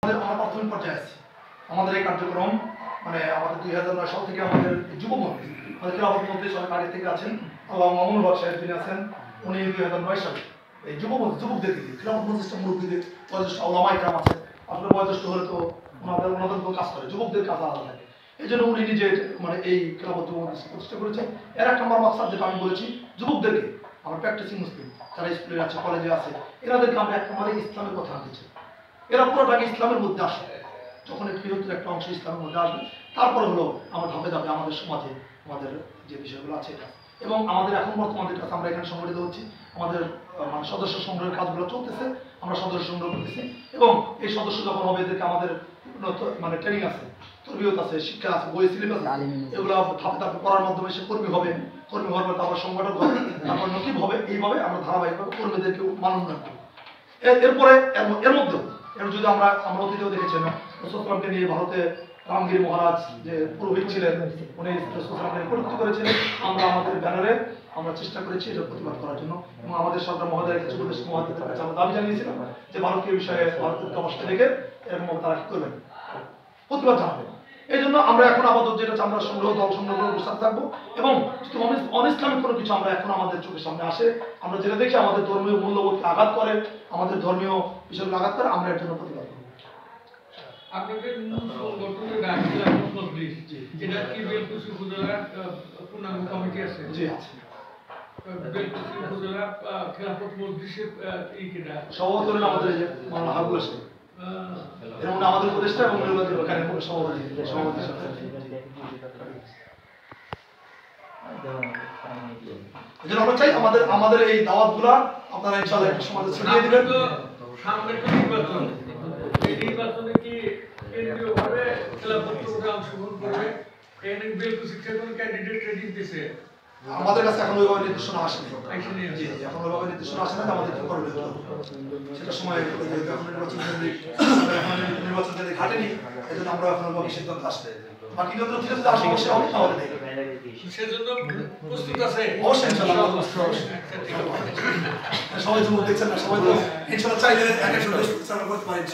আমরা প্রাথমিক পর্যায়ে আছি। আমাদের এই কার্যক্রম মানে আমাদের 2009 সাল থেকে আমাদের যুবমন্ত্রী আমাদের খেলাফত মন্ত্রী সরকার আগে থেকে আছেন আল্লাহ মামুনুল হক সাহেব যিনি আছেন, উনি 2009 সালে এই যুবকদের খেলাফত মন্ত্রীর মুরব্বীদের বয়োজ্যেষ্ঠ ওলামায়ে কেরাম আছে, আসলে বয়োজ্যেষ্ঠ হলে তো ওনাদের কাজ করে, যুবকদের কাজ আলাদা থাকে। এই জন্য উনি নিজে মানে এই খেলাফত মন্ত্রী প্রতিষ্ঠা করেছেন। এর এক নম্বর মাকসাদ যেটা আমি বলেছি, যুবকদেরকে আমরা প্র্যাকটিসিং মুসলিম যারা স্কুলে আছে কলেজে আছে এনাদেরকে আমরা এক নম্বরে ইসলামের কথা দিচ্ছি। এরা পুরোটাকে ইসলামের মধ্যে আসে, যখন একটি একটা অংশ ইসলামের মধ্যে আসবে তারপরে হলো আমরা ধাপে ধাপে আমাদের সমাজে আমাদের যে বিষয়গুলো আছে এটা। এবং আমাদের এখন বর্তমানে কাছে আমরা এখানে সংগঠিত হচ্ছি, আমাদের মানে সদস্য সংগ্রহের কাজগুলো চলতেছে, আমরা সদস্য সংগ্রহ করতেছি। এবং এই সদস্য যখন হবে এদেরকে আমাদের মানে ট্রেনিং আছে, তরবিয়ত আছে, শিক্ষা আছে, বই সিলেবাস আছে, এগুলো ধাপে ধাপে করার মাধ্যমে সে কর্মী হবে, কর্মী হওয়ার পর তারপর সংগঠক হবে, তারপর নকিব হবে। এইভাবে আমরা ধারাবাহিকভাবে কর্মীদেরকে মান উন্নয়ন করবো। এরপরে এর মধ্যেও যদি আমরা অতীতেও দেখেছি না রসুলামকে নিয়ে ভারতে রামগিরি মহারাজ যে পুরোহিত ছিলেন উনি রসুলামকে পরিচিত করেছিলেন। আমরা আমাদের ব্যানারে আমরা চেষ্টা করেছি এটা প্রতিবাদ করার জন্য, এবং আমাদের সরকার মহোদয় কিছু প্রদেশ মহাদের কাছে আমরা দাবি জানিয়েছিলাম যে ভারতীয় বিষয়ে ভারতের অবস্থা দেখে এরকম তারা কি করবেন, প্রতিবাদ জানাবেন। এই জন্য আমরা এখন আপাতত যেটা আমরা দল সংগ্রহ করে বসে থাকবো, এবং অনিসলামিক কোনো কিছু আমরা এখন আমাদের চোখের সামনে আসে, আমরা যেটা দেখি আমাদের ধর্মীয় মূল্যবোধকে আঘাত করে, আমাদের ধর্মীয় বিষয়গুলো আঘাত করে, আমরা এর জন্য প্রতিবাদ করবো। আপনাদের সংগঠনের গায়করা মজলিস যেটা কি বেলকুচি উপজেলার পূর্ণাঙ্গ কমিটি আছে? জি আছে। বেলকুচি উপজেলা খেলাফত মজলিসের এই কিনা সভাপতি আমাদের এই যে মাওলানা হাবুল হাসান, এবং আমাদের উপদেষ্টা এবং ওখানে সভাপতি আমরা চাই আমাদের এই দাওয়াতগুলা আপনারা ইনশাআল্লাহ একটা সমাজে ছড়িয়ে দিবেন। সামনে তো নির্বাচন, এই নির্বাচনে কি কেন্দ্রীয় ভাবে খেলাফত প্রোগ্রাম অংশগ্রহণ করবে? এখানে বেলকুচি থেকে কোন ক্যান্ডিডেট রেডি দিয়েছে? আমাদের কাছে এখন ওইভাবে নির্দেশনা আসেনি। জি এখন ওইভাবে নির্দেশনা আসে না, আমাদের কি করবে সেটা সময় এখন নির্বাচন ঘাটেনি, এই জন্য আমরা এখন ওইভাবে সিদ্ধান্ত আসতে বাকি যত ঠিক আছে আসে অবশ্যই হবে, তাহলে সেজন্য প্রস্তুত আছে অবশ্যই ইনশাআল্লাহ। সবাই যুবক দেখছেন না, সবাই তো ইনশাআল্লাহ চাইলে এক একজন করতে পারেন।